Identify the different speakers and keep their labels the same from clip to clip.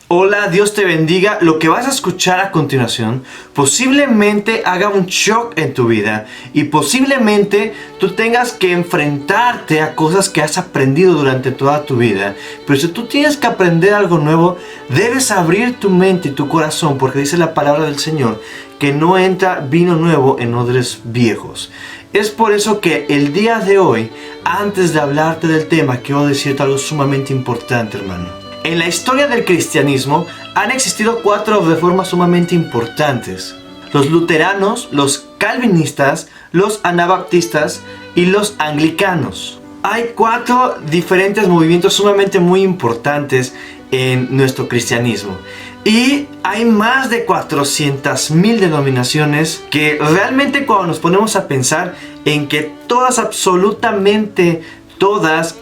Speaker 1: Hola, Dios te bendiga. Lo que vas a escuchar a continuación posiblemente haga un shock en tu vida y posiblemente tú tengas que enfrentarte a cosas que has aprendido durante toda tu vida. Pero si tú tienes que aprender algo nuevo, debes abrir tu mente y tu corazón, porque dice la palabra del Señor que no entra vino nuevo en odres viejos. Es por eso que el día de hoy, antes de hablarte del tema, quiero decirte algo sumamente importante, hermano. En la historia del cristianismo han existido 4 reformas sumamente importantes: los luteranos, los calvinistas, los anabaptistas y los anglicanos. Hay 4 diferentes movimientos sumamente muy importantes en nuestro cristianismo. Y hay más de 400,000 denominaciones que realmente, cuando nos ponemos a pensar en que todas, absolutamente todas,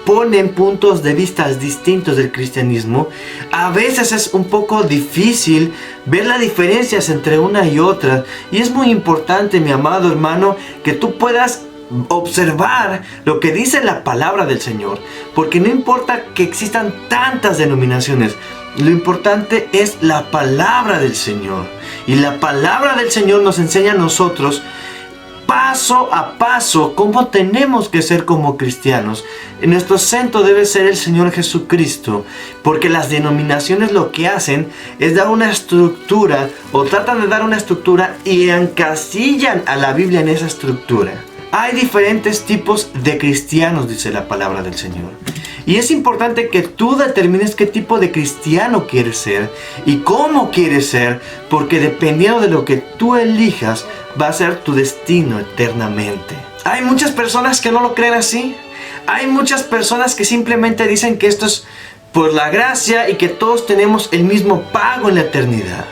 Speaker 1: ponen puntos de vista distintos del cristianismo, a veces es un poco difícil ver las diferencias entre una y otra. Y es muy importante, mi amado hermano, que tú puedas observar lo que dice la palabra del Señor, porque no importa que existan tantas denominaciones, lo importante es la palabra del Señor. Y la palabra del Señor nos enseña a nosotros paso a paso cómo tenemos que ser como cristianos. Nuestro centro debe ser el Señor Jesucristo, porque las denominaciones lo que hacen es dar una estructura, o tratan de dar una estructura, y encasillan a la Biblia en esa estructura. Hay diferentes tipos de cristianos, dice la palabra del Señor. Y es importante que tú determines qué tipo de cristiano quieres ser y cómo quieres ser, porque dependiendo de lo que tú elijas, va a ser tu destino eternamente. Hay muchas personas que no lo creen así. Hay muchas personas que simplemente dicen que esto es por la gracia y que todos tenemos el mismo pago en la eternidad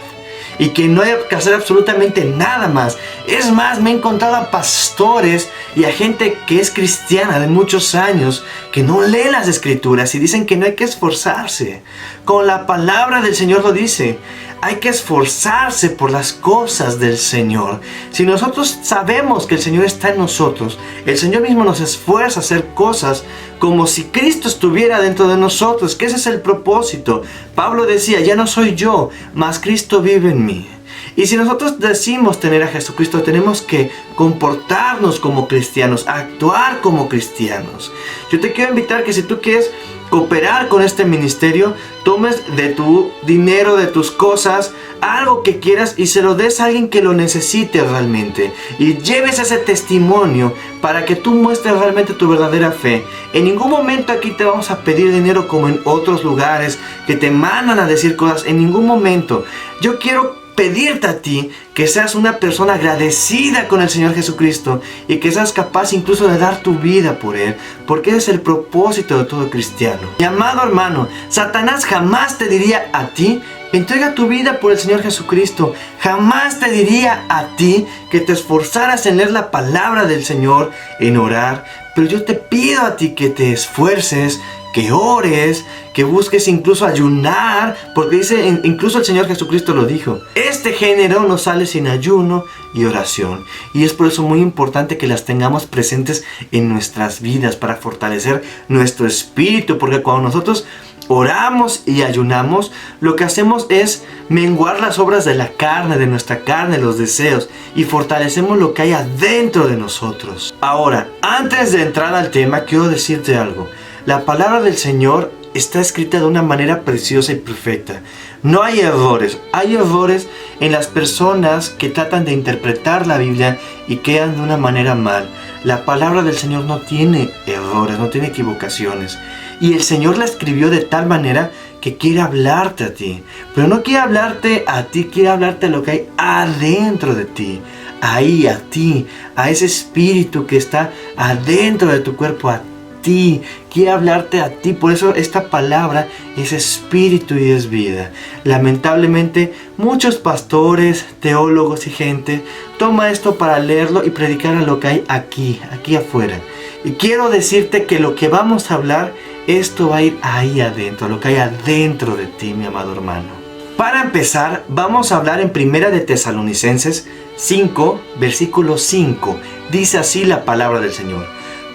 Speaker 1: y que no hay que hacer absolutamente nada más. Es más, me he encontrado a pastores y a gente que es cristiana de muchos años que no leen las escrituras y dicen que no hay que esforzarse. Como la palabra del Señor lo dice, hay que esforzarse por las cosas del Señor. Si nosotros sabemos que el Señor está en nosotros, el Señor mismo nos esfuerza a hacer cosas como si Cristo estuviera dentro de nosotros, que ese es el propósito. Pablo decía, ya no soy yo, mas Cristo vive en mí. Y si nosotros decimos tener a Jesucristo, tenemos que comportarnos como cristianos, actuar como cristianos. Yo te quiero invitar que si tú quieres cooperar con este ministerio, tomes de tu dinero, de tus cosas, algo que quieras y se lo des a alguien que lo necesite realmente. Y lleves ese testimonio para que tú muestres realmente tu verdadera fe. En ningún momento aquí te vamos a pedir dinero como en otros lugares que te mandan a decir cosas. En ningún momento. Yo quiero pedirte a ti que seas una persona agradecida con el Señor Jesucristo y que seas capaz incluso de dar tu vida por Él, porque ese es el propósito de todo cristiano. Mi amado hermano, Satanás jamás te diría a ti, entrega tu vida por el Señor Jesucristo. Jamás te diría a ti que te esforzaras en leer la palabra del Señor, en orar. Pero yo te pido a ti que te esfuerces, que ores, que busques incluso ayunar, porque dice, incluso el Señor Jesucristo lo dijo, este género no sale sin ayuno y oración. Y es por eso muy importante que las tengamos presentes en nuestras vidas para fortalecer nuestro espíritu, porque cuando nosotros oramos y ayunamos, lo que hacemos es menguar las obras de la carne, de nuestra carne, los deseos, y fortalecemos lo que hay adentro de nosotros. Ahora, antes de entrar al tema, quiero decirte algo. La palabra del Señor está escrita de una manera preciosa y perfecta. No hay errores. Hay errores en las personas que tratan de interpretar la Biblia y quedan de una manera mal. La palabra del Señor no tiene errores, no tiene equivocaciones. Y el Señor la escribió de tal manera que quiere hablarte a ti. Pero no quiere hablarte a ti, quiere hablarte a lo que hay adentro de ti. Ahí, a ti, a ese espíritu que está adentro de tu cuerpo, a ti, quiere hablarte a ti. Por eso esta palabra es espíritu y es vida. Lamentablemente muchos pastores, teólogos y gente toma esto para leerlo y predicar a lo que hay aquí afuera. Y quiero decirte que lo que vamos a hablar, esto va a ir ahí adentro, lo que hay adentro de ti, mi amado hermano. Para empezar, vamos a hablar en 1 de Tesalonicenses 5, versículo 5. Dice así la palabra del Señor: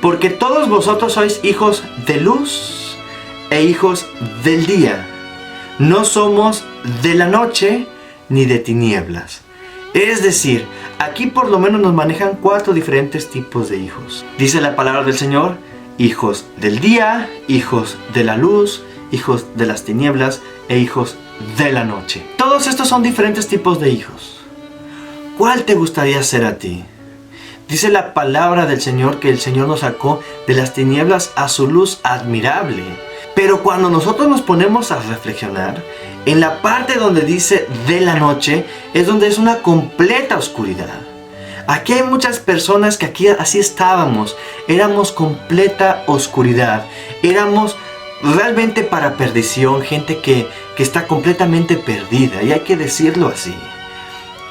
Speaker 1: porque todos vosotros sois hijos de luz e hijos del día. no somos de la noche ni de tinieblas. Es decir, aquí por lo menos nos manejan 4 diferentes tipos de hijos. Dice la palabra del Señor: hijos del día, hijos de la luz, hijos de las tinieblas e hijos de la noche. Todos estos son diferentes tipos de hijos. ¿Cuál te gustaría ser a ti? Dice la palabra del Señor que el Señor nos sacó de las tinieblas a su luz admirable. Pero cuando nosotros nos ponemos a reflexionar, en la parte donde dice de la noche, es donde es una completa oscuridad. Aquí hay muchas personas que aquí así estábamos. Éramos completa oscuridad. Éramos realmente para perdición, gente que está completamente perdida. Y hay que decirlo así.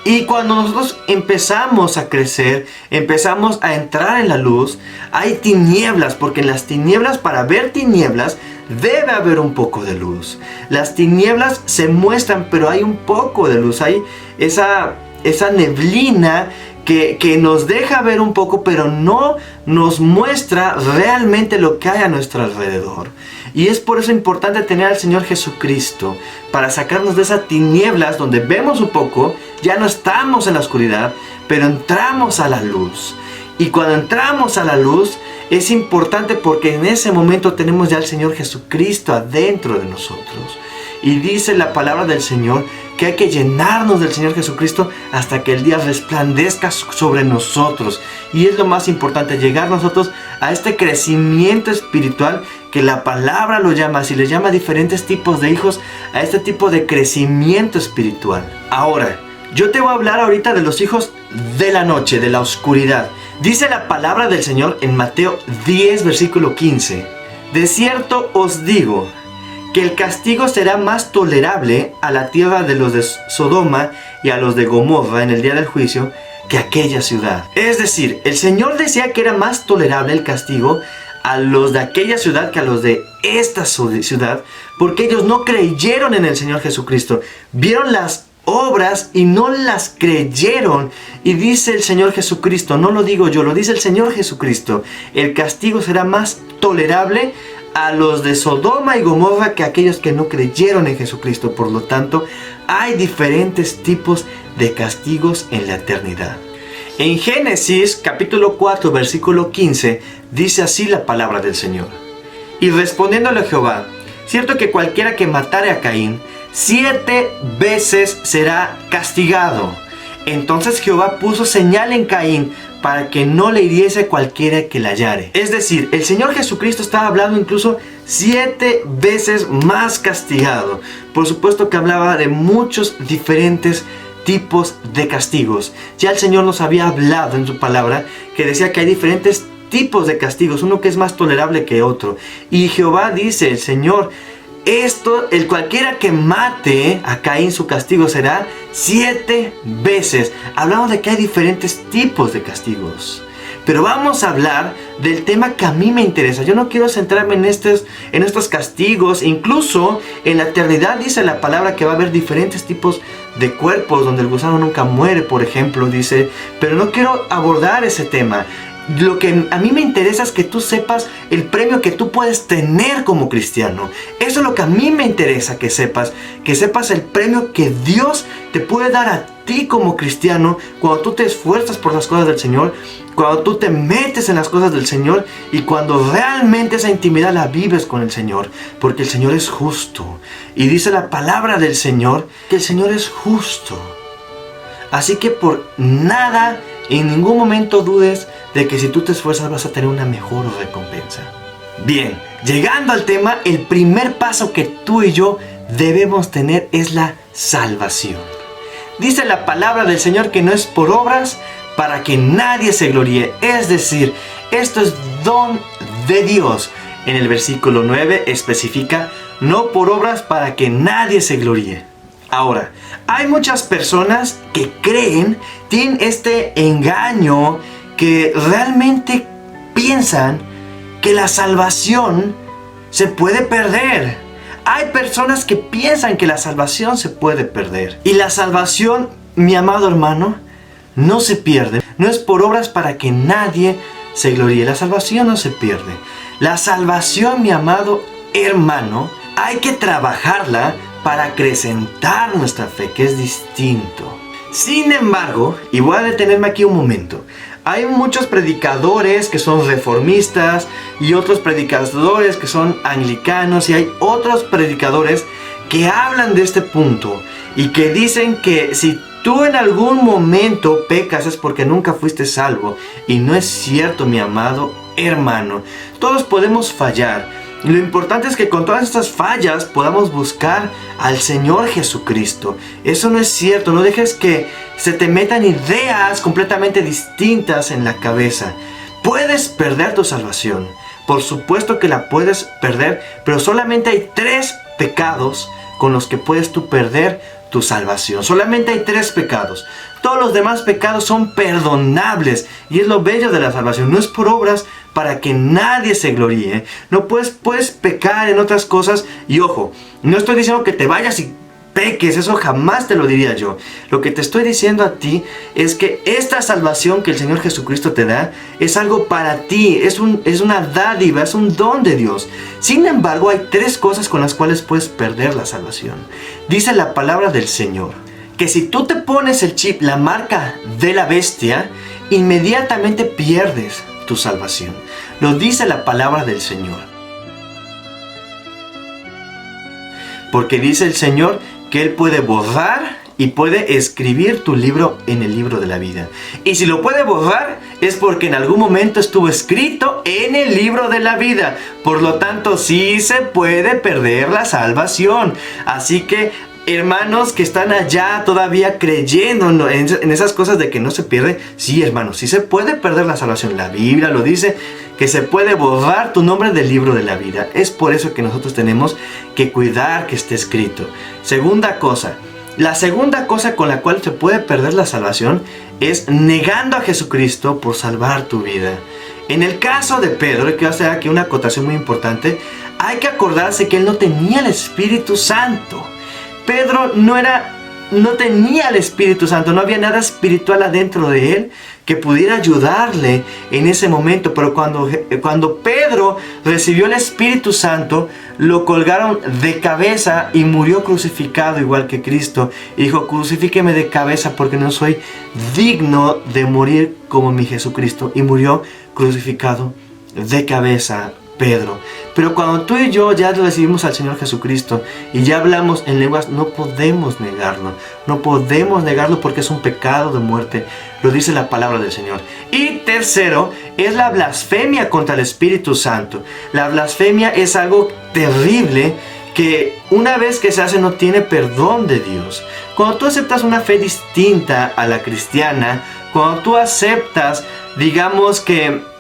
Speaker 1: Y cuando nosotros empezamos a crecer, empezamos a entrar en la luz, hay tinieblas, porque en las tinieblas, para ver tinieblas, debe haber un poco de luz. Las tinieblas se muestran, pero hay un poco de luz. Hay esa neblina que nos deja ver un poco, pero no nos muestra realmente lo que hay a nuestro alrededor. Y es por eso importante tener al Señor Jesucristo, para sacarnos de esas tinieblas donde vemos un poco, ya no estamos en la oscuridad, pero entramos a la luz. Y cuando entramos a la luz, es importante porque en ese momento tenemos ya al Señor Jesucristo adentro de nosotros. Y dice la palabra del Señor que hay que llenarnos del Señor Jesucristo hasta que el día resplandezca sobre nosotros. Y es lo más importante, llegar nosotros a este crecimiento espiritual que la palabra lo llama, así le llama diferentes tipos de hijos, a este tipo de crecimiento espiritual. Ahora, yo te voy a hablar ahorita de los hijos de la noche, de la oscuridad. Dice la palabra del Señor en Mateo 10, versículo 15. De cierto os digo que el castigo será más tolerable a la tierra de los de Sodoma y a los de Gomorra en el día del juicio que aquella ciudad. Es decir, el Señor decía que era más tolerable el castigo a los de aquella ciudad que a los de esta ciudad, porque ellos no creyeron en el Señor Jesucristo. Vieron las obras y no las creyeron. Y dice el Señor Jesucristo, no lo digo yo, lo dice el Señor Jesucristo, el castigo será más tolerable a los de Sodoma y Gomorra que aquellos que no creyeron en Jesucristo. Por lo tanto, hay diferentes tipos de castigos en la eternidad. En Génesis capítulo 4 versículo 15 dice así la palabra del Señor: y respondiéndole Jehová, cierto que cualquiera que matare a Caín 7 veces será castigado. Entonces Jehová puso señal en Caín para que no le hiriese cualquiera que la hallare. Es decir, el Señor Jesucristo estaba hablando incluso 7 veces más castigado. Por supuesto que hablaba de muchos diferentes tipos de castigos. Ya el Señor nos había hablado en su palabra que decía que hay diferentes tipos de castigos, uno que es más tolerable que otro. Y Jehová dice, el Señor, el cualquiera que mate a Caín, su castigo será 7 veces. Hablamos de que hay diferentes tipos de castigos. Pero vamos a hablar del tema que a mí me interesa. Yo no quiero centrarme en estos castigos. Incluso en la eternidad dice la palabra que va a haber diferentes tipos de cuerpos donde el gusano nunca muere, por ejemplo, dice. Pero no quiero abordar ese tema. Lo que a mí me interesa es que tú sepas el premio que tú puedes tener como cristiano. Eso es lo que a mí me interesa que sepas el premio que Dios te puede dar a ti como cristiano cuando tú te esfuerzas por las cosas del Señor, cuando tú te metes en las cosas del Señor y cuando realmente esa intimidad la vives con el Señor, porque el Señor es justo. Y dice la palabra del Señor que el Señor es justo. Así que por nada, en ningún momento dudes de que si tú te esfuerzas vas a tener una mejor recompensa. Bien, llegando al tema, el primer paso que tú y yo debemos tener es la salvación. Dice la palabra del Señor que no es por obras para que nadie se gloríe. Es decir, esto es don de Dios. En el versículo 9 especifica, no por obras para que nadie se gloríe. Ahora, hay muchas personas que creen, tienen este engaño, que realmente piensan que la salvación se puede perder. Hay personas que piensan que la salvación se puede perder. Y la salvación, mi amado hermano, no se pierde. No es por obras para que nadie se gloríe. La salvación no se pierde. La salvación, mi amado hermano, hay que trabajarla para acrecentar nuestra fe, que es distinto. Sin embargo, y voy a detenerme aquí un momento, hay muchos predicadores que son reformistas y otros predicadores que son anglicanos, y hay otros predicadores que hablan de este punto y que dicen que si tú en algún momento pecas es porque nunca fuiste salvo. Y no es cierto, mi amado hermano. Todos podemos fallar. Lo importante es que con todas estas fallas podamos buscar al Señor Jesucristo. Eso no es cierto. No dejes que se te metan ideas completamente distintas en la cabeza. Puedes perder tu salvación. Por supuesto que la puedes perder, pero solamente hay 3 pecados con los que puedes tú perder tu salvación. Solamente hay 3 pecados. Todos los demás pecados son perdonables. Y es lo bello de la salvación. No es por obras para que nadie se gloríe. No puedes pecar en otras cosas. Y ojo, no estoy diciendo que te vayas y peques. Eso jamás te lo diría yo. Lo que te estoy diciendo a ti es que esta salvación que el Señor Jesucristo te da es algo para ti. Es una dádiva, es un don de Dios. Sin embargo, hay 3 cosas con las cuales puedes perder la salvación. Dice la palabra del Señor que si tú te pones el chip, la marca de la bestia, inmediatamente pierdes tu salvación. Lo dice la palabra del Señor. Porque dice el Señor que Él puede borrar y puede escribir tu libro en el libro de la vida. Y si lo puede borrar es porque en algún momento estuvo escrito en el libro de la vida. Por lo tanto, sí se puede perder la salvación. Así que, hermanos que están allá todavía creyendo en esas cosas de que no se pierde, sí, hermanos, sí se puede perder la salvación. La Biblia lo dice, que se puede borrar tu nombre del libro de la vida. Es por eso que nosotros tenemos que cuidar que esté escrito. La segunda cosa con la cual se puede perder la salvación es negando a Jesucristo por salvar tu vida. En el caso de Pedro, que va a hacer aquí una acotación muy importante, hay que acordarse que él no tenía el Espíritu Santo. Pedro no tenía el Espíritu Santo, no había nada espiritual adentro de él que pudiera ayudarle en ese momento. Pero cuando Pedro recibió el Espíritu Santo, lo colgaron de cabeza y murió crucificado igual que Cristo. Y dijo: crucifíqueme de cabeza porque no soy digno de morir como mi Jesucristo. Y murió crucificado de cabeza Pedro. Pero cuando tú y yo ya recibimos al Señor Jesucristo y ya hablamos en lenguas, no podemos negarlo. No podemos negarlo porque es un pecado de muerte. Lo dice la palabra del Señor. Y tercero, es la blasfemia contra el Espíritu Santo. La blasfemia es algo terrible que una vez que se hace no tiene perdón de Dios. Cuando tú aceptas una fe distinta a la cristiana, cuando tú aceptas, digamos que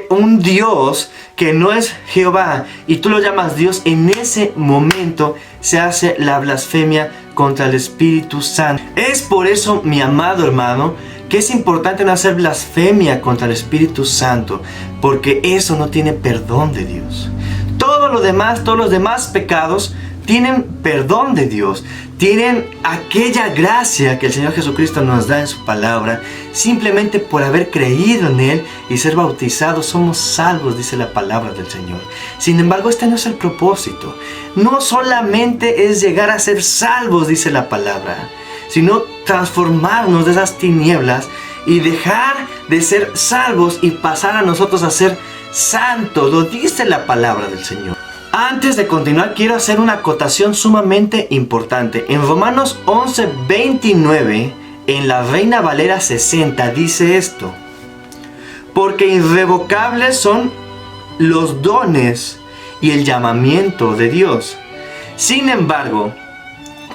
Speaker 1: un Dios que no es Jehová y tú lo llamas Dios, en ese momento se hace la blasfemia contra el Espíritu Santo. Es por eso, mi amado hermano, que es importante no hacer blasfemia contra el Espíritu Santo, porque eso no tiene perdón de Dios. Todos los demás pecados tienen perdón de Dios, tienen aquella gracia que el Señor Jesucristo nos da en su palabra. Simplemente por haber creído en Él y ser bautizados somos salvos, dice la palabra del Señor. Sin embargo, este no es el propósito. No solamente es llegar a ser salvos, dice la palabra, sino transformarnos de esas tinieblas y dejar de ser salvos y pasar a nosotros a ser santos. Lo dice la palabra del Señor. Antes de continuar, quiero hacer una acotación sumamente importante. En Romanos 11:29, en la Reina Valera 60, dice esto: porque irrevocables son los dones y el llamamiento de Dios. Sin embargo,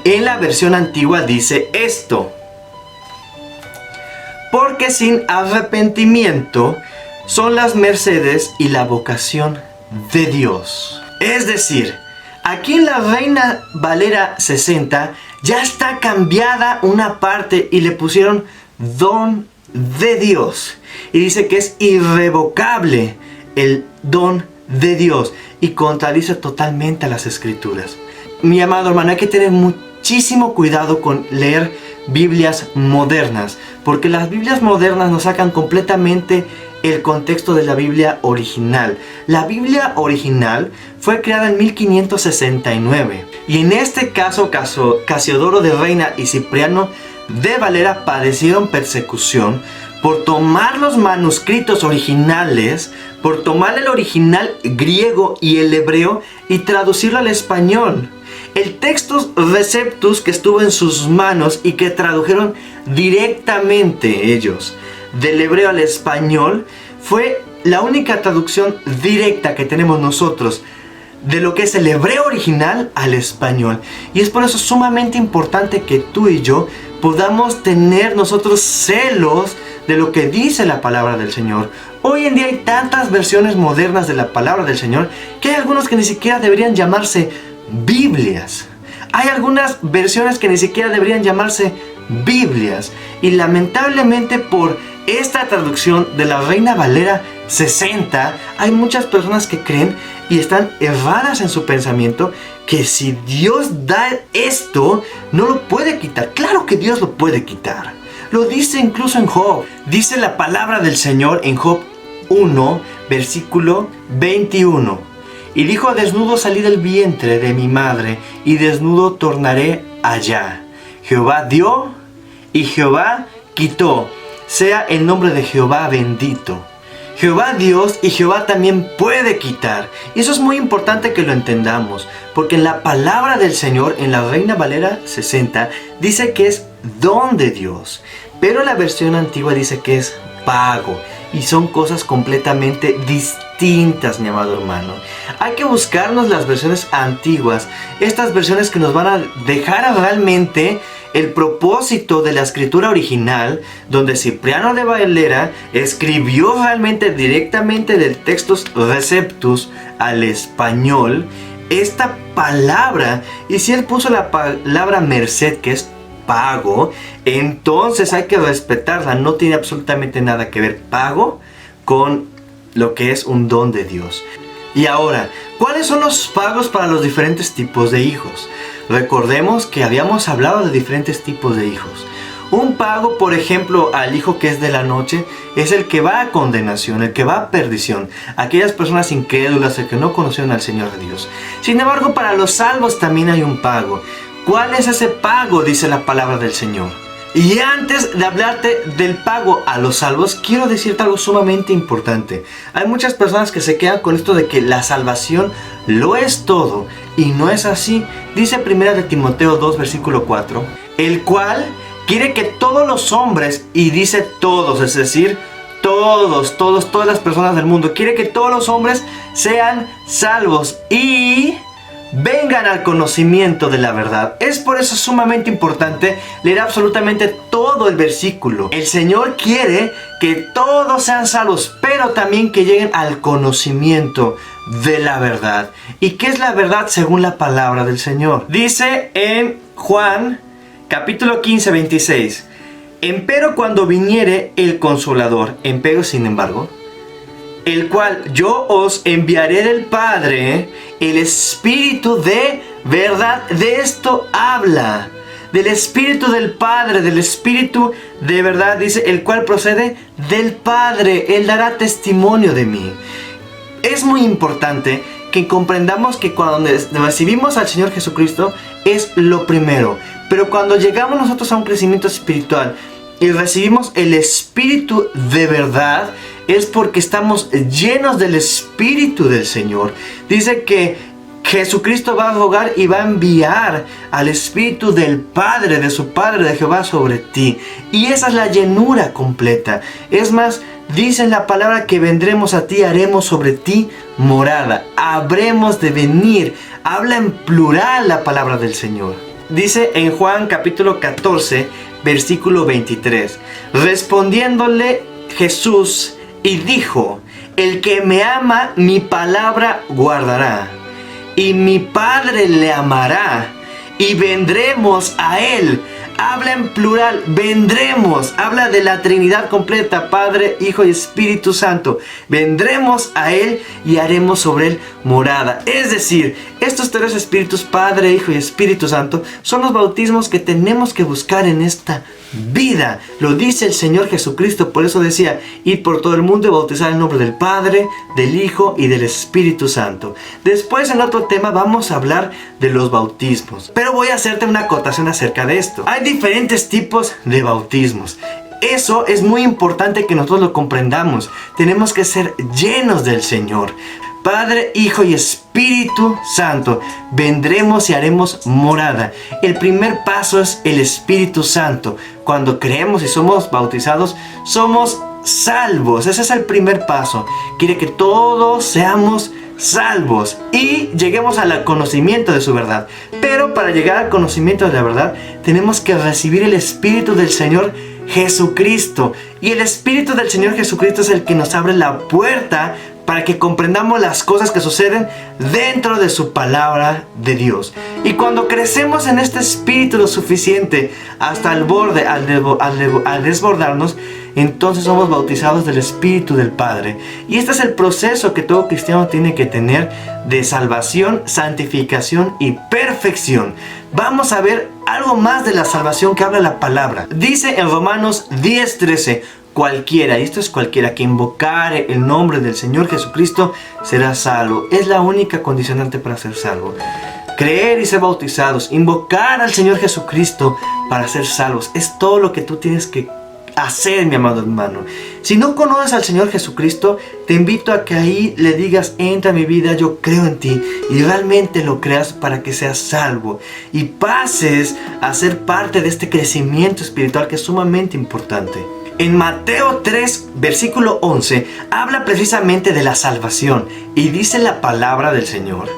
Speaker 1: en la versión antigua dice esto: porque sin arrepentimiento son las mercedes y la vocación de Dios. Es decir, aquí en la Reina Valera 60 ya está cambiada una parte y le pusieron don de Dios. Y dice que es irrevocable el don de Dios y contradice totalmente a las Escrituras. Mi amado hermano, hay que tener muchísimo cuidado con leer Biblias modernas, porque las Biblias modernas nos sacan completamente el contexto de la Biblia original. La Biblia original fue creada en 1569 y en este caso Casiodoro de Reina y Cipriano de Valera padecieron persecución por tomar los manuscritos originales, por tomar el original griego y el hebreo y traducirlo al español. El Textus Receptus que estuvo en sus manos y que tradujeron directamente ellos del hebreo al español fue la única traducción directa que tenemos nosotros de lo que es el hebreo original al español. Y es por eso sumamente importante que tú y yo podamos tener nosotros celos de lo que dice la palabra del Señor. Hoy en día hay tantas versiones modernas de la palabra del Señor que hay algunos que ni siquiera deberían llamarse Biblias. Hay algunas versiones que ni siquiera deberían llamarse Biblias. Y lamentablemente por esta traducción de la Reina Valera 60, hay muchas personas que creen y están erradas en su pensamiento que si Dios da esto, no lo puede quitar. Claro que Dios lo puede quitar. Lo dice incluso en Job. Dice la palabra del Señor en Job 1, versículo 21. Y dijo: desnudo salí del vientre de mi madre, y desnudo tornaré allá. Jehová dio y Jehová quitó. Sea el nombre de Jehová bendito. Jehová Dios y Jehová también puede quitar. Y eso es muy importante que lo entendamos, porque en la palabra del Señor, en la Reina Valera 60, dice que es don de Dios. Pero la versión antigua dice que es pago. Y son cosas completamente distintas, mi amado hermano. Hay que buscarnos las versiones antiguas. Estas versiones que nos van a dejar realmente el propósito de la escritura original, donde Cipriano de Valera escribió realmente directamente del Textus Receptus al español esta palabra. Y si él puso la palabra merced, que es pago, entonces hay que respetarla. No tiene absolutamente nada que ver pago con lo que es un don de Dios. Y ahora, ¿cuáles son los pagos para los diferentes tipos de hijos? Recordemos que habíamos hablado de diferentes tipos de hijos. Un pago, por ejemplo, al hijo que es de la noche, es el que va a condenación, el que va a perdición. Aquellas personas incrédulas, el que no conocieron al Señor de Dios. Sin embargo, para los salvos también hay un pago. ¿Cuál es ese pago? Dice la palabra del Señor. Y antes de hablarte del pago a los salvos, quiero decirte algo sumamente importante. Hay muchas personas que se quedan con esto de que la salvación lo es todo. Y no es así. Dice 1 de Timoteo 2, versículo 4. El cual quiere que todos los hombres, y dice todos, es decir, todas las personas del mundo, quiere que todos los hombres sean salvos y vengan al conocimiento de la verdad. Es por eso sumamente importante leer absolutamente todo el versículo. El Señor quiere que todos sean salvos, pero también que lleguen al conocimiento de la verdad. ¿Y qué es la verdad según la palabra del Señor? Dice en Juan capítulo 15, 26. Empero cuando viniere el Consolador, empero sin embargo, el cual yo os enviaré del Padre, el Espíritu de verdad. De esto habla, del Espíritu del Padre, del Espíritu de verdad, dice, el cual procede del Padre. Él dará testimonio de mí. Es muy importante que comprendamos que cuando recibimos al Señor Jesucristo es lo primero. Pero cuando llegamos nosotros a un crecimiento espiritual y recibimos el Espíritu de verdad, es porque estamos llenos del Espíritu del Señor. Dice que Jesucristo va a rogar y va a enviar al Espíritu del Padre, de su Padre, de Jehová sobre ti. Y esa es la llenura completa. Es más, dice en la palabra que vendremos a ti, haremos sobre ti morada. Habremos de venir. Habla en plural la palabra del Señor. Dice en Juan capítulo 14, versículo 23. Respondiéndole Jesús y dijo: el que me ama, mi palabra guardará, y mi Padre le amará, y vendremos a él, habla en plural, vendremos, habla de la Trinidad completa, Padre, Hijo y Espíritu Santo. Vendremos a Él y haremos sobre Él morada. Es decir, estos tres espíritus, Padre, Hijo y Espíritu Santo, son los bautismos que tenemos que buscar en esta vida. Lo dice el Señor Jesucristo, por eso decía, id por todo el mundo y bautizar en el nombre del Padre, del Hijo y del Espíritu Santo. Después, en otro tema, vamos a hablar de los bautismos, pero voy a hacerte una acotación acerca de esto. Hay diferentes tipos de bautismos. Eso es muy importante que nosotros lo comprendamos. Tenemos que ser llenos del Señor. Padre, Hijo y Espíritu Santo, vendremos y haremos morada. El primer paso es el Espíritu Santo. Cuando creemos y somos bautizados, somos salvos. Ese es el primer paso. Quiere que todos seamos salvos y lleguemos al conocimiento de su verdad. Pero para llegar al conocimiento de la verdad, tenemos que recibir el Espíritu del Señor Jesucristo. Y el Espíritu del Señor Jesucristo es el que nos abre la puerta para que comprendamos las cosas que suceden dentro de su palabra de Dios. Y cuando crecemos en este espíritu lo suficiente hasta el borde, al desbordarnos, entonces somos bautizados del Espíritu del Padre. Y este es el proceso que todo cristiano tiene que tener de salvación, santificación y perfección. Vamos a ver algo más de la salvación que habla la palabra. Dice en Romanos 10:13, cualquiera, y esto es cualquiera, que invocare el nombre del Señor Jesucristo será salvo. Es la única condicionante para ser salvo. Creer y ser bautizados, invocar al Señor Jesucristo para ser salvos. Es todo lo que tú tienes que hacer, mi amado hermano. Si no conoces al Señor Jesucristo, te invito a que ahí le digas, entra a mi vida, yo creo en ti, y realmente lo creas para que seas salvo y pases a ser parte de este crecimiento espiritual que es sumamente importante. En Mateo 3, versículo 11, habla precisamente de la salvación y dice la palabra del Señor: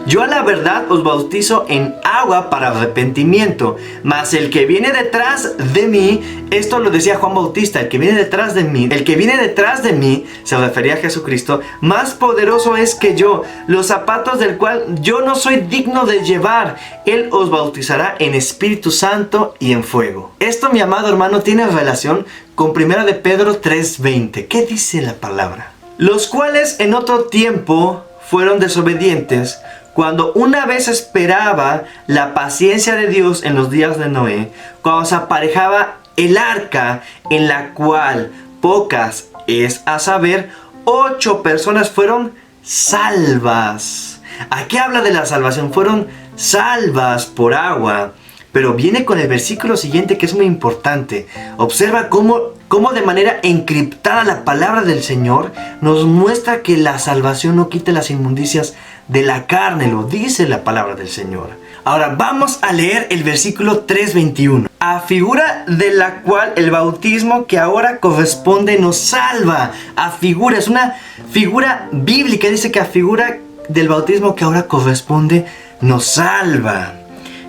Speaker 1: yo a la verdad os bautizo en agua para arrepentimiento, mas el que viene detrás de mí, esto lo decía Juan Bautista, el que viene detrás de mí, se refería a Jesucristo, más poderoso es que yo, los zapatos del cual yo no soy digno de llevar. Él os bautizará en Espíritu Santo y en fuego. Esto, mi amado hermano, tiene relación con 1 de Pedro 3:20. ¿Qué dice la palabra? Los cuales en otro tiempo fueron desobedientes, cuando una vez esperaba la paciencia de Dios en los días de Noé, cuando se aparejaba el arca, en la cual pocas, es a saber, 8 personas fueron salvas. Aquí habla de la salvación, fueron salvas por agua. Pero viene con el versículo siguiente, que es muy importante. Observa cómo de manera encriptada la palabra del Señor nos muestra que la salvación no quita las inmundicias de la carne. Lo dice la palabra del Señor. Ahora vamos a leer el versículo 3:21. A figura de la cual el bautismo que ahora corresponde nos salva. A figura, es una figura bíblica. Dice que a figura del bautismo que ahora corresponde nos salva.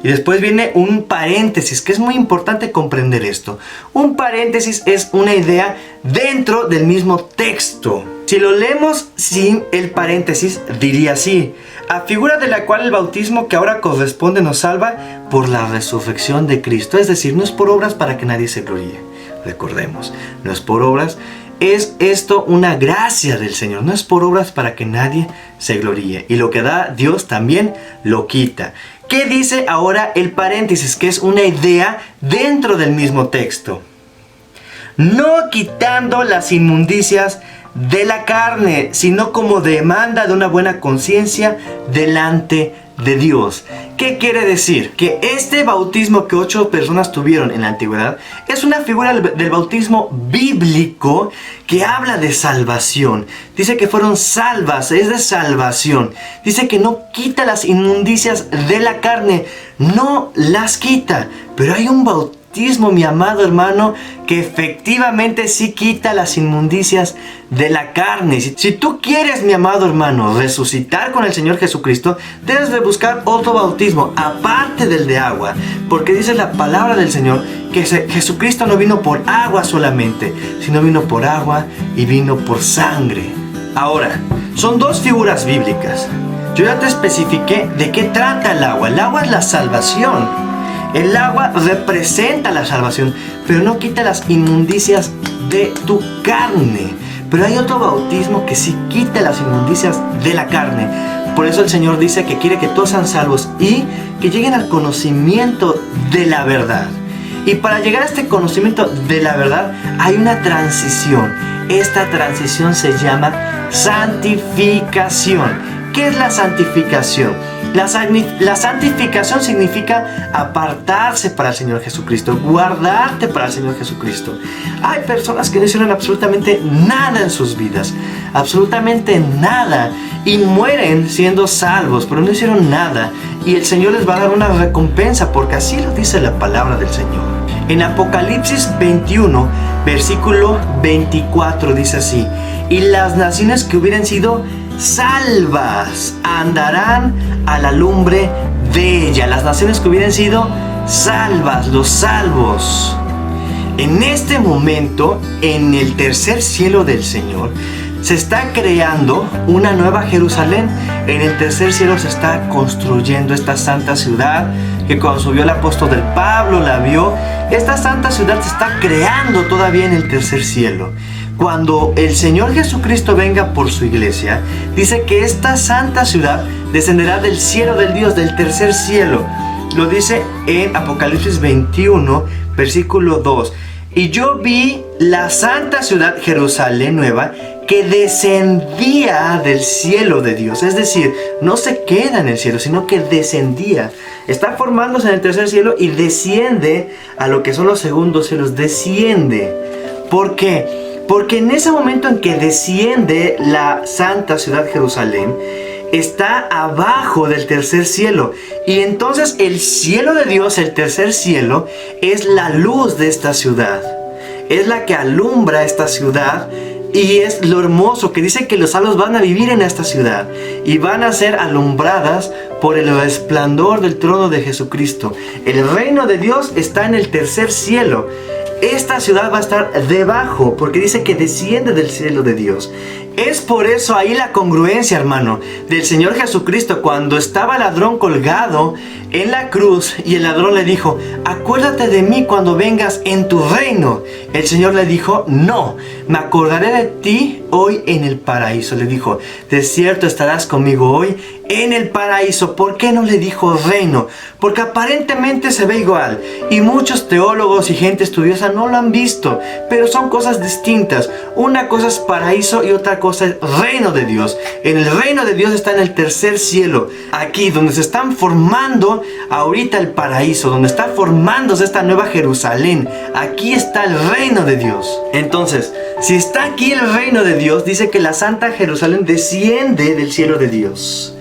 Speaker 1: Y después viene un paréntesis, que es muy importante comprender esto. Un paréntesis es una idea dentro del mismo texto. Si lo leemos sin el paréntesis, diría así: a figura de la cual el bautismo que ahora corresponde nos salva por la resurrección de Cristo. Es decir, no es por obras para que nadie se gloríe. Recordemos, no es por obras. Es esto una gracia del Señor, no es por obras para que nadie se gloríe. Y lo que da Dios también lo quita. ¿Qué dice ahora el paréntesis? Que es una idea dentro del mismo texto. No quitando las inmundicias de la carne, sino como demanda de una buena conciencia delante de Dios. ¿Qué quiere decir? Que este bautismo que 8 personas tuvieron en la antigüedad es una figura del bautismo bíblico que habla de salvación. Dice que fueron salvas, es de salvación. Dice que no quita las inmundicias de la carne, no las quita. Pero hay un bautismo, mi amado hermano, que efectivamente sí quita las inmundicias de la carne. Si tú quieres, mi amado hermano, resucitar con el Señor Jesucristo, debes de buscar otro bautismo aparte del de agua, porque dice la palabra del Señor que Jesucristo no vino por agua solamente, sino vino por agua y vino por sangre. Ahora, son dos figuras bíblicas. Yo ya te especifiqué de qué trata el agua. El agua es la salvación. El agua representa la salvación, pero no quita las inmundicias de tu carne. Pero hay otro bautismo que sí quita las inmundicias de la carne. Por eso el Señor dice que quiere que todos sean salvos y que lleguen al conocimiento de la verdad. Y para llegar a este conocimiento de la verdad hay una transición. Esta transición se llama santificación. ¿Qué es la santificación? La santificación significa apartarse para el Señor Jesucristo, guardarte para el Señor Jesucristo. Hay personas que no hicieron absolutamente nada en sus vidas, absolutamente nada, y mueren siendo salvos, pero no hicieron nada. Y el Señor les va a dar una recompensa, porque así lo dice la palabra del Señor. En Apocalipsis 21, versículo 24 dice así: y las naciones que hubieran sido salvas andarán a la lumbre de ella. Las naciones que hubieran sido salvas, los salvos. En este momento, en el tercer cielo del Señor, se está creando una nueva Jerusalén. En el tercer cielo se está construyendo esta santa ciudad que cuando subió el apóstol del Pablo la vio. Esta santa ciudad se está creando todavía en el tercer cielo. Cuando el Señor Jesucristo venga por su iglesia, dice que esta santa ciudad descenderá del cielo del Dios, del tercer cielo. Lo dice en Apocalipsis 21, versículo 2. Y yo vi la santa ciudad Jerusalén nueva que descendía del cielo de Dios. Es decir, no se queda en el cielo, sino que descendía. Está formándose en el tercer cielo y desciende a lo que son los segundos cielos. Desciende. ¿Por qué? Porque en ese momento en que desciende la santa ciudad Jerusalén, está abajo del tercer cielo. Y entonces el cielo de Dios, el tercer cielo, es la luz de esta ciudad. Es la que alumbra esta ciudad. Y es lo hermoso que dice que los salvos van a vivir en esta ciudad y van a ser alumbradas por el resplandor del trono de Jesucristo. El reino de Dios está en el tercer cielo. Esta ciudad va a estar debajo, porque dice que desciende del cielo de Dios. Es por eso ahí la congruencia, hermano, del Señor Jesucristo cuando estaba el ladrón colgado en la cruz y el ladrón le dijo: acuérdate de mí cuando vengas en tu reino. El Señor le dijo: no, me acordaré de ti hoy en el paraíso. Le dijo: de cierto estarás conmigo hoy en el paraíso. ¿Por qué no le dijo reino? Porque aparentemente se ve igual y muchos teólogos y gente estudiosa no lo han visto, pero son cosas distintas. Una cosa es paraíso y otra cosa es reino de Dios. En el reino de Dios está en el tercer cielo, aquí donde se están formando ahorita el paraíso, donde está formándose esta nueva Jerusalén. Aquí está el reino de Dios. Entonces, si está aquí el reino de Dios, dice que la santa Jerusalén desciende del cielo de Dios.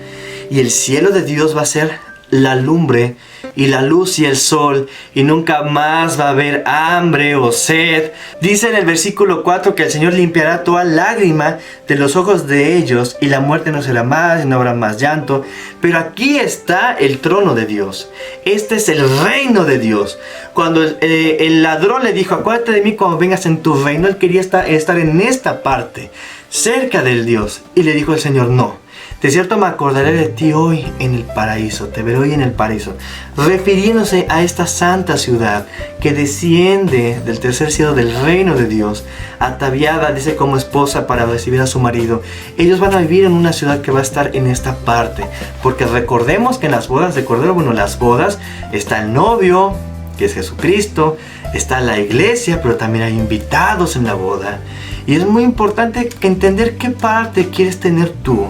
Speaker 1: Y el cielo de Dios va a ser la lumbre y la luz y el sol, y nunca más va a haber hambre o sed. Dice en el versículo 4 que el Señor limpiará toda lágrima de los ojos de ellos, y la muerte no será más, y no habrá más llanto. Pero aquí está el trono de Dios. Este es el reino de Dios. Cuando el ladrón le dijo: acuérdate de mí cuando vengas en tu reino, él quería estar en esta parte, cerca del Dios. Y le dijo el Señor: no, de cierto me acordaré de ti hoy en el paraíso, te veré hoy en el paraíso. Refiriéndose a esta santa ciudad que desciende del tercer cielo del reino de Dios, ataviada, dice, como esposa para recibir a su marido. Ellos van a vivir en una ciudad que va a estar en esta parte, porque recordemos que en las bodas de Cordero, las bodas, está el novio, que es Jesucristo, está la iglesia, pero también hay invitados en la boda. Y es muy importante entender qué parte quieres tener tú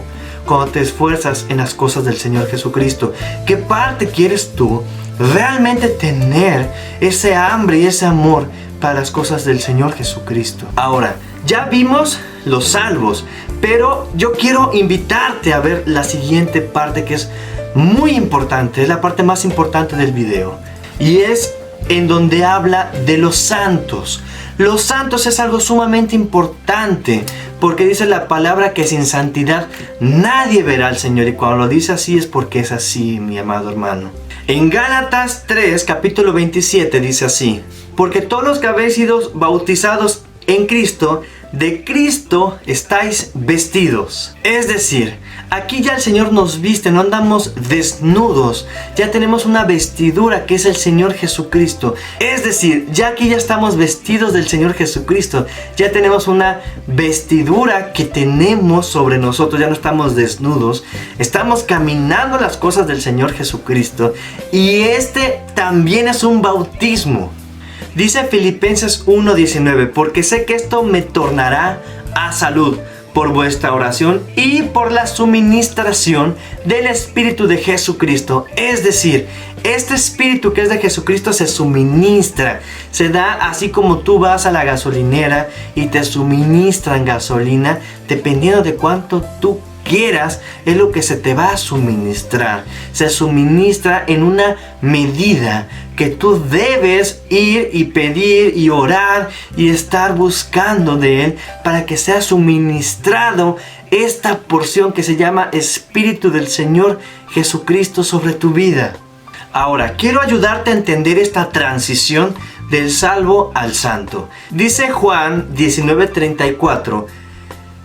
Speaker 1: cuando te esfuerzas en las cosas del Señor Jesucristo. ¿Qué parte quieres tú realmente tener ese hambre y ese amor para las cosas del Señor Jesucristo? Ahora, ya vimos los salvos, pero yo quiero invitarte a ver la siguiente parte, que es muy importante, es la parte más importante del video, y es en donde habla de los santos. Los santos es algo sumamente importante, porque dice la palabra que sin santidad nadie verá al Señor. Y cuando lo dice así es porque es así, mi amado hermano. En Gálatas 3, capítulo 27 dice así: porque todos los que habéis sido bautizados en Cristo, de Cristo estáis vestidos. Es decir, aquí ya el Señor nos viste, no andamos desnudos. Ya tenemos una vestidura que es el Señor Jesucristo. Es decir, ya aquí ya estamos vestidos del Señor Jesucristo. Ya tenemos una vestidura que tenemos sobre nosotros. Ya no estamos desnudos. Estamos caminando las cosas del Señor Jesucristo. Y este también es un bautismo. Dice Filipenses 1:19, porque sé que esto me tornará a salud por vuestra oración y por la suministración del Espíritu de Jesucristo. Es decir, este Espíritu que es de Jesucristo se suministra, se da así como tú vas a la gasolinera y te suministran gasolina, dependiendo de cuánto tú quieras, es lo que se te va a suministrar. Se suministra en una medida que tú debes ir y pedir y orar y estar buscando de Él para que sea suministrado esta porción que se llama Espíritu del Señor Jesucristo sobre tu vida. Ahora, quiero ayudarte a entender esta transición del salvo al santo. Dice Juan 19:34,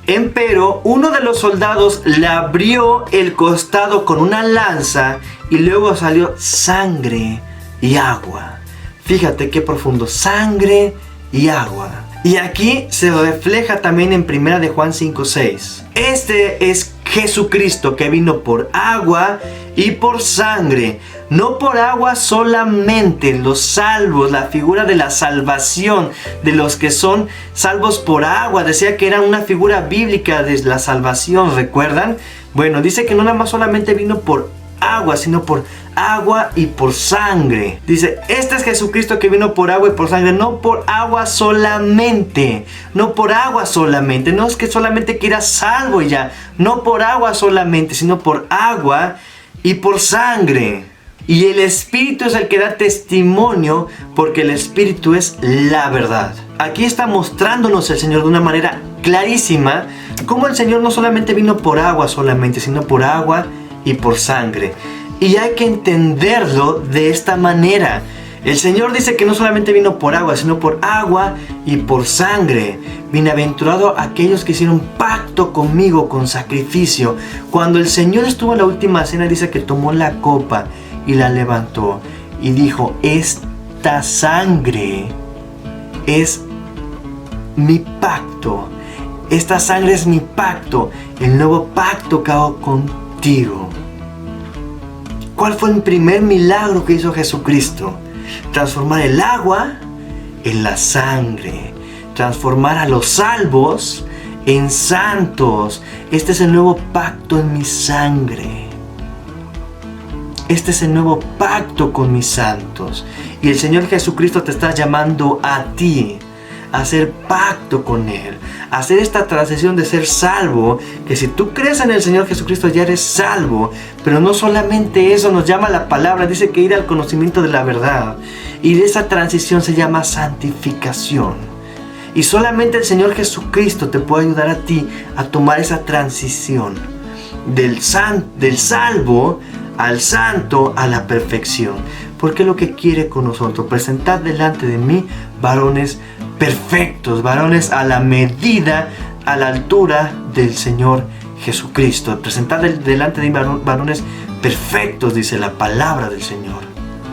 Speaker 1: empero uno de los soldados le abrió el costado con una lanza y luego salió sangre y agua. Fíjate qué profundo, sangre y agua. Y aquí se refleja también en 1 de Juan 5:6. Este es Jesucristo que vino por agua y por sangre. No por agua solamente. Los salvos, la figura de la salvación de los que son salvos por agua, decía que era una figura bíblica de la salvación, ¿recuerdan? Bueno, dice que no nada más solamente vino por agua, sino por agua y por sangre. Dice, este es Jesucristo que vino por agua y por sangre, no por agua solamente. No por agua solamente. No es que solamente quiera salvo y ya. No por agua solamente, sino por agua y por sangre. Y el Espíritu es el que da testimonio, porque el Espíritu es la verdad. Aquí está mostrándonos el Señor de una manera clarísima cómo el Señor no solamente vino por agua solamente, sino por agua y por sangre. Y hay que entenderlo de esta manera. El Señor dice que no solamente vino por agua, sino por agua y por sangre. Bienaventurado aquellos que hicieron pacto conmigo con sacrificio. Cuando el Señor estuvo en la última cena, dice que tomó la copa y la levantó y dijo, esta sangre es mi pacto. Esta sangre es mi pacto, el nuevo pacto que hago contigo. ¿Cuál fue el primer milagro que hizo Jesucristo? Transformar el agua en la sangre. Transformar a los salvos en santos. Este es el nuevo pacto en mi sangre. Este es el nuevo pacto con mis santos. Y el Señor Jesucristo te está llamando a ti a hacer pacto con Él, a hacer esta transición de ser salvo, que si tú crees en el Señor Jesucristo ya eres salvo. Pero no solamente eso, nos llama la palabra, dice que ir al conocimiento de la verdad. Y de esa transición se llama santificación. Y solamente el Señor Jesucristo te puede ayudar a ti a tomar esa transición del salvo al santo, a la perfección. Porque lo que quiere con nosotros, presentar delante de mí varones perfectos, varones a la medida, a la altura del Señor Jesucristo. Presentar delante de mí varones perfectos, dice la palabra del Señor.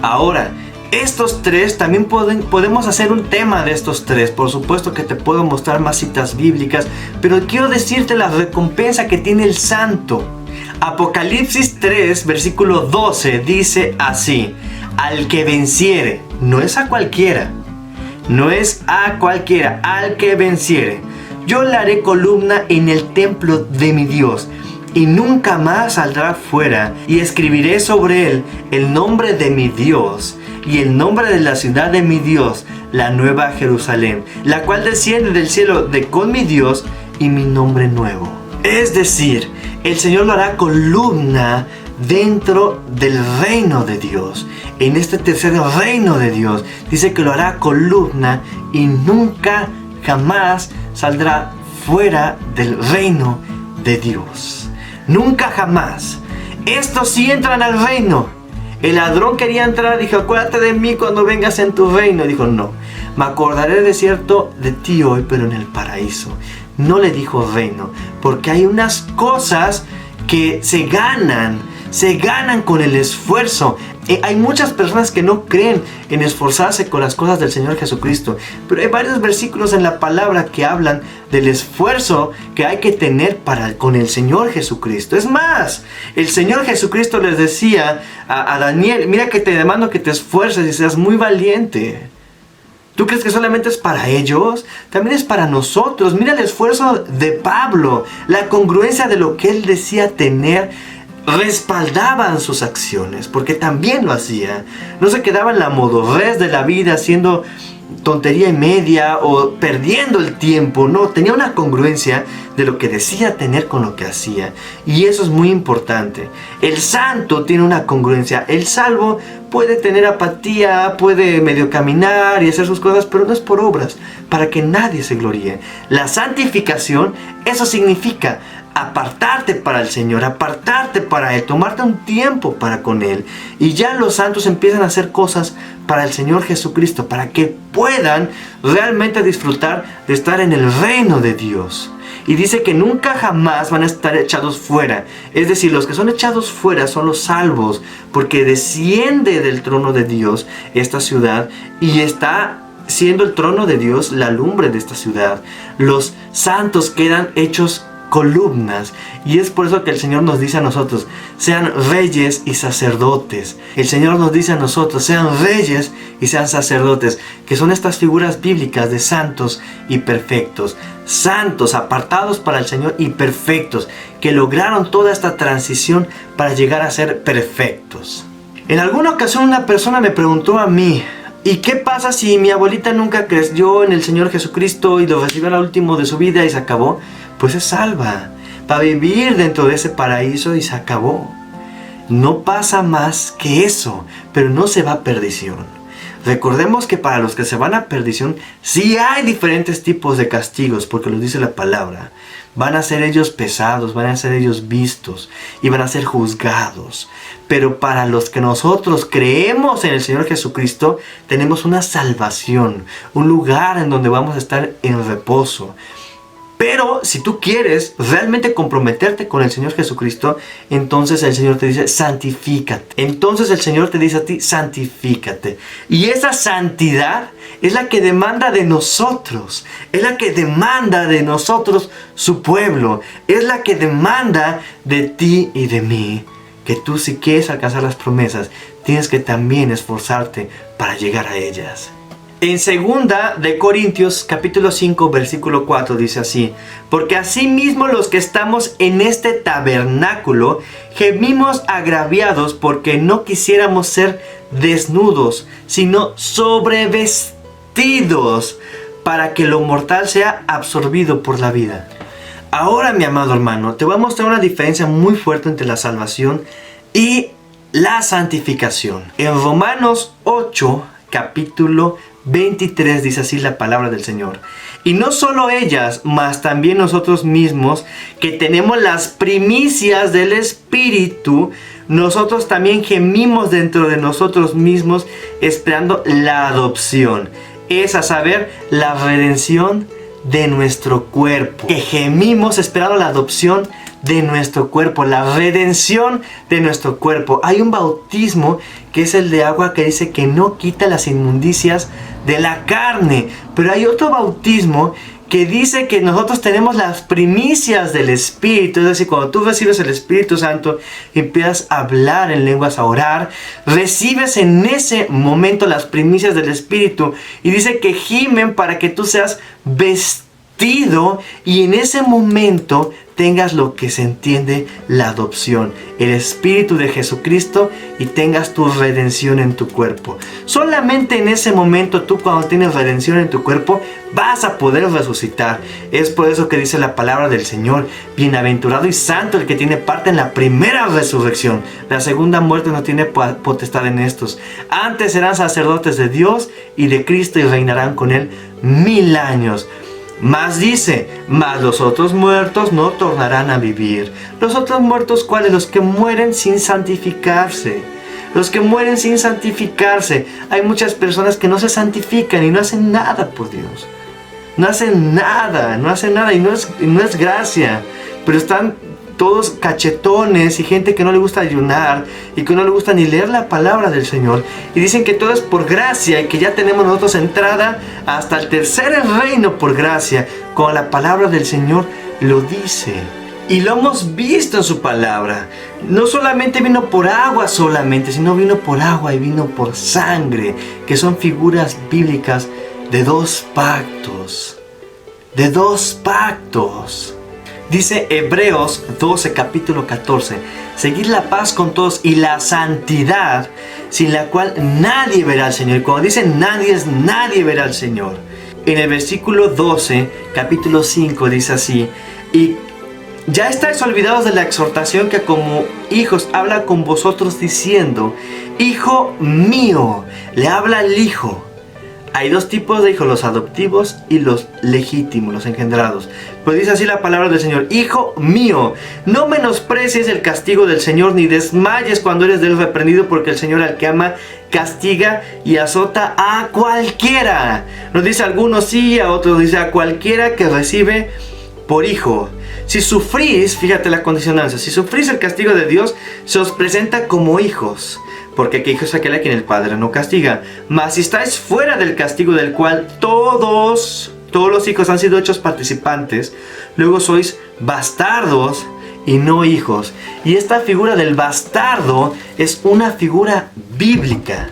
Speaker 1: Ahora, estos tres, también podemos hacer un tema de estos tres. Por supuesto que te puedo mostrar más citas bíblicas, pero quiero decirte la recompensa que tiene el santo. Apocalipsis 3, versículo 12, dice así: al que venciere, no es a cualquiera, no es a cualquiera, al que venciere, yo le haré columna en el templo de mi Dios, y nunca más saldrá fuera, y escribiré sobre él el nombre de mi Dios, y el nombre de la ciudad de mi Dios, la nueva Jerusalén, la cual desciende del cielo de con mi Dios, y mi nombre nuevo. Es decir, el Señor lo hará columna dentro del reino de Dios. En este tercer reino de Dios dice que lo hará columna y nunca jamás saldrá fuera del reino de Dios. Nunca jamás. Estos sí entran al reino. El ladrón quería entrar, dijo, acuérdate de mí cuando vengas en tu reino. Dijo, no, me acordaré de cierto de ti hoy, pero en el paraíso. No le dijo reino, porque hay unas cosas que se ganan con el esfuerzo. Hay muchas personas que no creen en esforzarse con las cosas del Señor Jesucristo, pero hay varios versículos en la palabra que hablan del esfuerzo que hay que tener con el Señor Jesucristo. Es más, el Señor Jesucristo les decía a Daniel, mira que te demando que te esfuerces y seas muy valiente. ¿Tú crees que solamente es para ellos? También es para nosotros. Mira el esfuerzo de Pablo, la congruencia de lo que él decía tener, respaldaban sus acciones, porque también lo hacía. No se quedaba en la modorrez de la vida haciendo tontería y media o perdiendo el tiempo. No, tenía una congruencia de lo que decía tener con lo que hacía, y eso es muy importante. El santo tiene una congruencia. El salvo puede tener apatía, puede medio caminar y hacer sus cosas, pero no es por obras, para que nadie se gloríe. La santificación, eso significa apartarte para el Señor, apartarte para Él, tomarte un tiempo para con Él. Y ya los santos empiezan a hacer cosas para el Señor Jesucristo, para que puedan realmente disfrutar de estar en el reino de Dios. Y dice que nunca jamás van a estar echados fuera. Es decir, los que son echados fuera son los salvos, porque desciende del trono de Dios esta ciudad y está siendo el trono de Dios la lumbre de esta ciudad. Los santos quedan hechos columnas, y es por eso que el Señor nos dice a nosotros, sean reyes y sacerdotes. El Señor nos dice a nosotros, sean reyes y sean sacerdotes, que son estas figuras bíblicas de santos y perfectos. Santos, apartados para el Señor, y perfectos, que lograron toda esta transición para llegar a ser perfectos. En alguna ocasión una persona me preguntó a mí, ¿y qué pasa si mi abuelita nunca creció en el Señor Jesucristo y lo recibió al último de su vida y se acabó? Pues es salva, va a vivir dentro de ese paraíso y se acabó. No pasa más que eso, pero no se va a perdición. Recordemos que para los que se van a perdición, sí hay diferentes tipos de castigos, porque lo dice la palabra. Van a ser ellos pesados, van a ser ellos vistos y van a ser juzgados. Pero para los que nosotros creemos en el Señor Jesucristo, tenemos una salvación, un lugar en donde vamos a estar en reposo. Pero si tú quieres realmente comprometerte con el Señor Jesucristo, entonces el Señor te dice, santifícate. Entonces el Señor te dice a ti, santifícate. Y esa santidad es la que demanda de nosotros. Es la que demanda de nosotros su pueblo. Es la que demanda de ti y de mí. Que tú, si quieres alcanzar las promesas, tienes que también esforzarte para llegar a ellas. En 2 de Corintios capítulo 5 versículo 4 dice así: porque asimismo los que estamos en este tabernáculo gemimos agraviados porque no quisiéramos ser desnudos, sino sobrevestidos, para que lo mortal sea absorbido por la vida. Ahora, mi amado hermano, te voy a mostrar una diferencia muy fuerte entre la salvación y la santificación. En Romanos 8 capítulo 23 dice así la palabra del Señor: y no solo ellas, mas también nosotros mismos, que tenemos las primicias del Espíritu, nosotros también gemimos dentro de nosotros mismos, esperando la adopción, es a saber, la redención de nuestro cuerpo. Que gemimos esperando la adopción de nuestro cuerpo, la redención de nuestro cuerpo. Hay un bautismo que es el de agua, que dice que no quita las inmundicias de la carne, pero hay otro bautismo que dice que nosotros tenemos las primicias del Espíritu. Es decir, cuando tú recibes el Espíritu Santo y empiezas a hablar en lenguas, a orar, recibes en ese momento las primicias del Espíritu, y dice que gimen para que tú seas vestido y en ese momento tengas lo que se entiende la adopción, el Espíritu de Jesucristo, y tengas tu redención en tu cuerpo. Solamente en ese momento tú, cuando tienes redención en tu cuerpo, vas a poder resucitar. Es por eso que dice la palabra del Señor: bienaventurado y santo el que tiene parte en la primera resurrección. La segunda muerte no tiene potestad en estos. Antes serán sacerdotes de Dios y de Cristo, y reinarán con Él 1000 años. Más dice: mas los otros muertos no tornarán a vivir. Los otros muertos, ¿cuáles? Los que mueren sin santificarse. los que mueren sin santificarse. Hay muchas personas que no se santifican y no hacen nada por Dios. No hacen nada y no es gracia, pero están todos cachetones y gente que no le gusta ayunar y que no le gusta ni leer la palabra del Señor, y dicen que todo es por gracia y que ya tenemos nosotros entrada hasta el tercer reino por gracia, como la palabra del Señor lo dice. Y lo hemos visto en su palabra. No solamente vino por agua sino vino por agua y vino por sangre, que son figuras bíblicas de dos pactos. De dos pactos. Dice Hebreos 12, capítulo 14: seguid la paz con todos y la santidad, sin la cual nadie verá al Señor. Y cuando dice nadie, es nadie verá al Señor. En el versículo 12, capítulo 5, dice así: y ya estáis olvidados de la exhortación que como hijos habla con vosotros diciendo, hijo mío. Le habla al hijo. Hay dos tipos de hijos, los adoptivos y los legítimos, los engendrados. Pues dice así la palabra del Señor: hijo mío, no menosprecies el castigo del Señor, ni desmayes cuando eres de él reprendido, porque el Señor al que ama castiga y azota a cualquiera. Nos dice a algunos sí, a otros dice a cualquiera que recibe por hijo. Si sufrís, fíjate la condicionancia, si sufrís el castigo de Dios, se os presenta como hijos. Porque ¿qué hijo es aquel a quien el Padre no castiga? Mas si estáis fuera del castigo del cual todos los hijos han sido hechos participantes, luego sois bastardos y no hijos. Y esta figura del bastardo es una figura bíblica.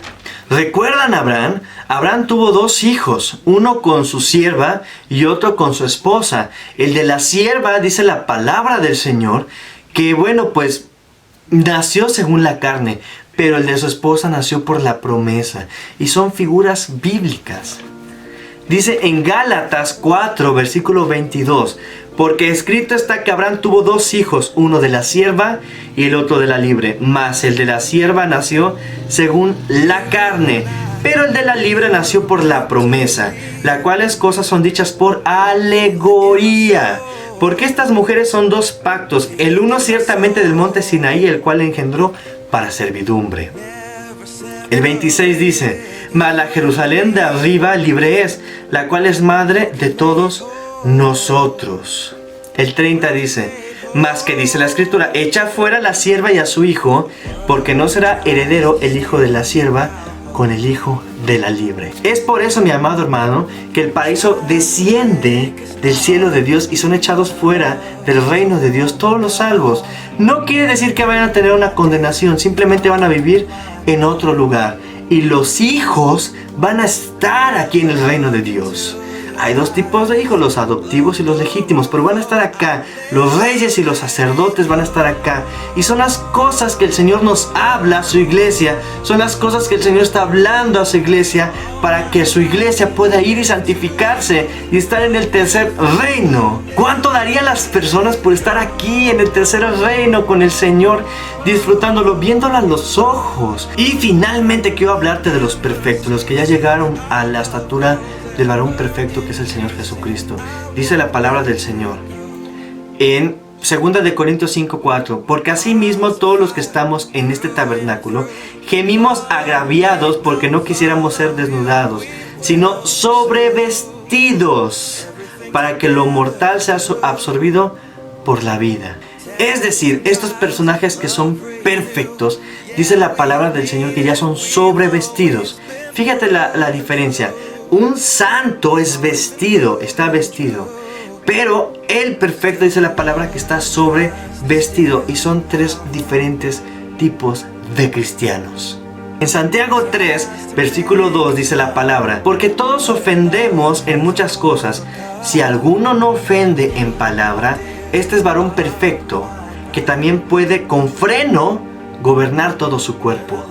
Speaker 1: ¿Recuerdan a Abraham? Abraham tuvo dos hijos, uno con su sierva y otro con su esposa. El de la sierva, dice la palabra del Señor, que pues nació según la carne, pero el de su esposa nació por la promesa. Y son figuras bíblicas. Dice en Gálatas 4, versículo 22, porque escrito está que Abraham tuvo dos hijos, uno de la sierva y el otro de la libre. Mas el de la sierva nació según la carne, pero el de la libre nació por la promesa, las cuales cosas son dichas por alegoría. Porque estas mujeres son dos pactos, el uno ciertamente del monte Sinaí, el cual engendró para servidumbre. El 26 dice: mas la Jerusalén de arriba libre es, la cual es madre de todos nosotros. El 30 dice: mas que dice la escritura, echa fuera la sierva y a su hijo, porque no será heredero el hijo de la sierva con el hijo de la libre. Es por eso, mi amado hermano, que el paraíso desciende del cielo de Dios y son echados fuera del reino de Dios todos los salvos. No quiere decir que vayan a tener una condenación, simplemente van a vivir en otro lugar. Y los hijos van a estar aquí en el reino de Dios. Hay dos tipos de hijos, los adoptivos y los legítimos, pero van a estar acá. Los reyes y los sacerdotes van a estar acá. Y son las cosas que el Señor nos habla a su iglesia. Son las cosas que el Señor está hablando a su iglesia para que su iglesia pueda ir y santificarse y estar en el tercer reino. ¿Cuánto darían las personas por estar aquí en el tercer reino con el Señor, disfrutándolo, viéndolo a los ojos? Y finalmente quiero hablarte de los perfectos, los que ya llegaron a la estatura del varón perfecto, que es el Señor Jesucristo. Dice la palabra del Señor en 2 de Corintios 5:4: porque asimismo todos los que estamos en este tabernáculo gemimos agraviados porque no quisiéramos ser desnudados, sino sobrevestidos, para que lo mortal sea absorbido por la vida. Es decir, estos personajes que son perfectos, dice la palabra del Señor que ya son sobrevestidos. Fíjate la diferencia. Un santo es vestido, está vestido. Pero el perfecto, dice la palabra, que está sobre vestido. Y son tres diferentes tipos de cristianos. En Santiago 3, versículo 2 dice la palabra: porque todos ofendemos en muchas cosas. Si alguno no ofende en palabra, este es varón perfecto, que también puede con freno gobernar todo su cuerpo.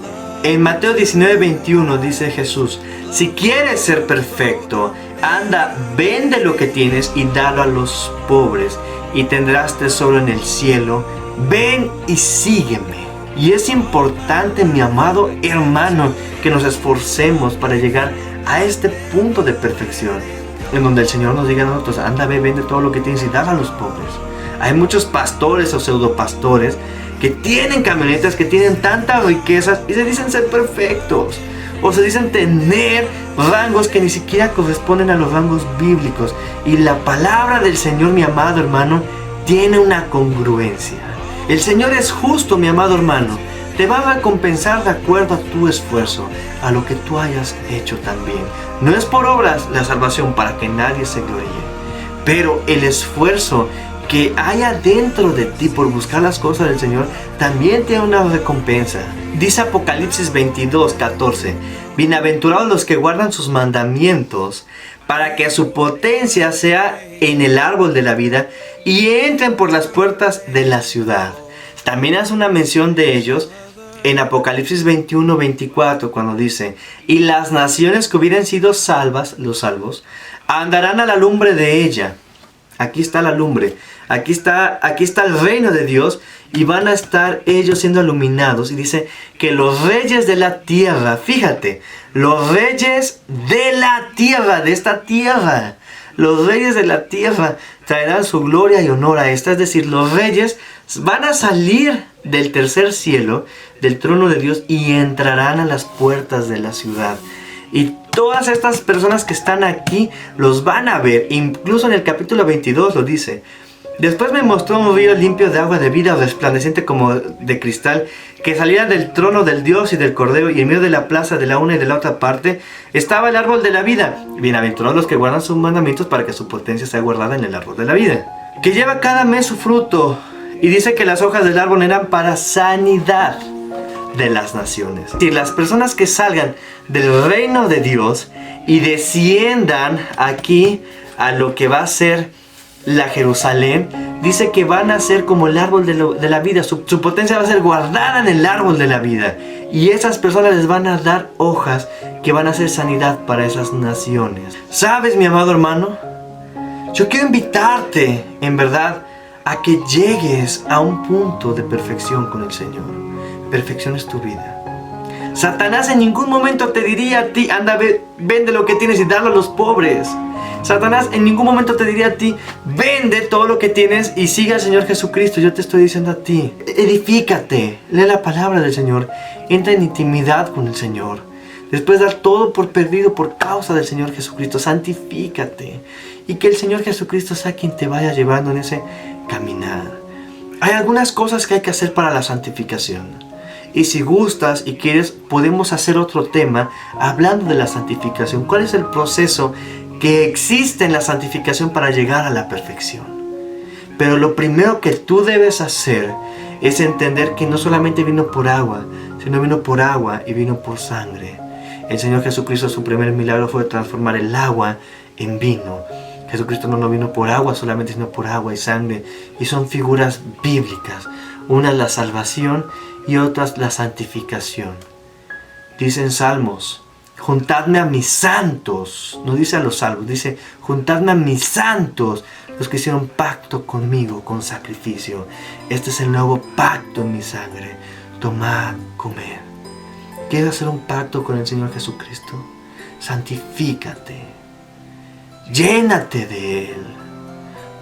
Speaker 1: En Mateo 19:21 dice Jesús: si quieres ser perfecto, anda, vende lo que tienes y dalo a los pobres, y tendrás tesoro en el cielo. Ven y sígueme. Y es importante, mi amado hermano, que nos esforcemos para llegar a este punto de perfección, en donde el Señor nos diga a nosotros: anda, ve, vende todo lo que tienes y dalo a los pobres. Hay muchos pastores o pseudopastores que tienen camionetas, que tienen tantas riquezas y se dicen ser perfectos. O se dicen tener rangos que ni siquiera corresponden a los rangos bíblicos. Y la palabra del Señor, mi amado hermano, tiene una congruencia. El Señor es justo, mi amado hermano. Te va a recompensar de acuerdo a tu esfuerzo, a lo que tú hayas hecho también. No es por obras la salvación para que nadie se gloríe, pero el esfuerzo que haya dentro de ti por buscar las cosas del Señor también tiene una recompensa. Dice Apocalipsis 22:14: bienaventurados los que guardan sus mandamientos, para que su potencia sea en el árbol de la vida y entren por las puertas de la ciudad. También hace una mención de ellos en Apocalipsis 21:24, cuando dice: y las naciones que hubieran sido salvas, los salvos, andarán a la lumbre de ella. Aquí está la lumbre, aquí está el reino de Dios, y van a estar ellos siendo iluminados. Y dice que los reyes de la tierra, fíjate, los reyes de la tierra, de esta tierra, los reyes de la tierra traerán su gloria y honor a esta. Es decir, los reyes van a salir del tercer cielo, del trono de Dios, y entrarán a las puertas de la ciudad. Y todas estas personas que están aquí los van a ver. Incluso en el capítulo 22 lo dice: después me mostró un río limpio de agua de vida, resplandeciente como de cristal, que salía del trono del Dios y del Cordero, y en medio de la plaza de la una y de la otra parte estaba el árbol de la vida. Bienaventurados los que guardan sus mandamientos, para que su potencia sea guardada en el árbol de la vida, que lleva cada mes su fruto. Y dice que las hojas del árbol eran para sanidad de las naciones. Si las personas que salgan del reino de Dios y desciendan aquí a lo que va a ser la Jerusalén, dice que van a ser como el árbol de la vida. Su potencia va a ser guardada en el árbol de la vida, y esas personas les van a dar hojas que van a ser sanidad para esas naciones. ¿Sabes, mi amado hermano? Yo quiero invitarte, en verdad, a que llegues a un punto de perfección con el Señor. Perfecciones tu vida. Satanás en ningún momento te diría a ti: anda, vende lo que tienes y dalo a los pobres. Satanás en ningún momento te diría a ti: vende todo lo que tienes y sigue al Señor Jesucristo. Yo te estoy diciendo a ti: edifícate, lee la palabra del Señor, entra en intimidad con el Señor. Después dar todo por perdido por causa del Señor Jesucristo. Santifícate, y que el Señor Jesucristo sea quien te vaya llevando en ese caminar. Hay algunas cosas que hay que hacer para la santificación. Y si gustas y quieres, podemos hacer otro tema hablando de la santificación. ¿Cuál es el proceso que existe en la santificación para llegar a la perfección? Pero lo primero que tú debes hacer es entender que no solamente vino por agua, sino vino por agua y vino por sangre. El Señor Jesucristo, su primer milagro fue transformar el agua en vino. Jesucristo no vino por agua solamente, sino por agua y sangre. Y son figuras bíblicas. Una es la salvación y otra es la santificación. Dice en Salmos: juntadme a mis santos. No dice a los salvos, dice: juntadme a mis santos, los que hicieron pacto conmigo con sacrificio. Este es el nuevo pacto en mi sangre. Tomad, comed. ¿Quieres hacer un pacto con el Señor Jesucristo? Santifícate. Llénate de Él.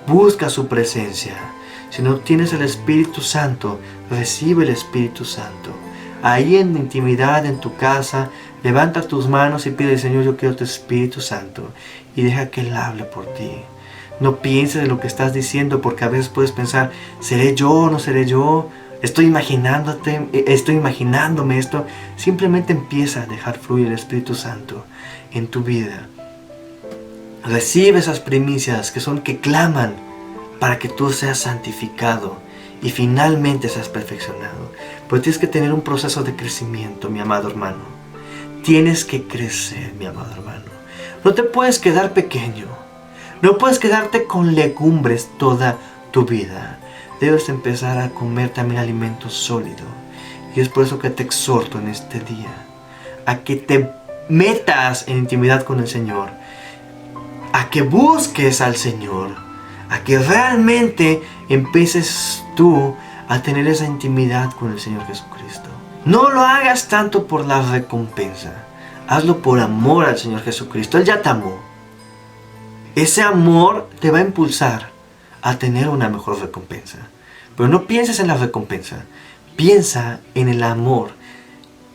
Speaker 1: Busca su presencia. Si no tienes el Espíritu Santo, recibe el Espíritu Santo. Ahí en intimidad, en tu casa, levanta tus manos y pide: Señor, yo quiero tu Espíritu Santo. Y deja que Él hable por ti. No pienses en lo que estás diciendo, porque a veces puedes pensar: ¿seré yo? ¿No seré yo? Estoy imaginándome esto. Simplemente empieza a dejar fluir el Espíritu Santo en tu vida. Recibe esas primicias que claman para que tú seas santificado y finalmente seas perfeccionado. Pues tienes que tener un proceso de crecimiento, mi amado hermano. Tienes que crecer, mi amado hermano. No te puedes quedar pequeño. No puedes quedarte con legumbres toda tu vida. Debes empezar a comer también alimento sólido. Y es por eso que te exhorto en este día a que te metas en intimidad con el Señor, a que busques al Señor, a que realmente empieces tú a tener esa intimidad con el Señor Jesucristo. No lo hagas tanto por la recompensa, hazlo por amor al Señor Jesucristo. Él ya te amó. Ese amor te va a impulsar a tener una mejor recompensa. Pero no pienses en la recompensa, piensa en el amor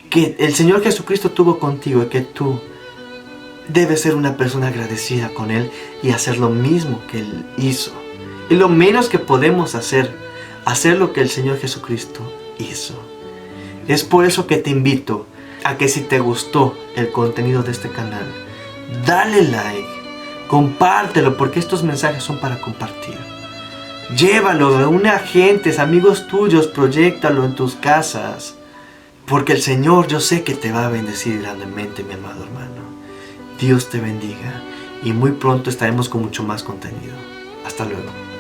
Speaker 1: que el Señor Jesucristo tuvo contigo y que tú debes ser una persona agradecida con Él y hacer lo mismo que Él hizo. Y lo menos que podemos hacer lo que el Señor Jesucristo hizo. Es por eso que te invito a que si te gustó el contenido de este canal, dale like, compártelo, porque estos mensajes son para compartir. Llévalo, reúne a gentes, amigos tuyos, proyéctalo en tus casas. Porque el Señor yo sé que te va a bendecir grandemente, mi amado hermano. Dios te bendiga y muy pronto estaremos con mucho más contenido. Hasta luego.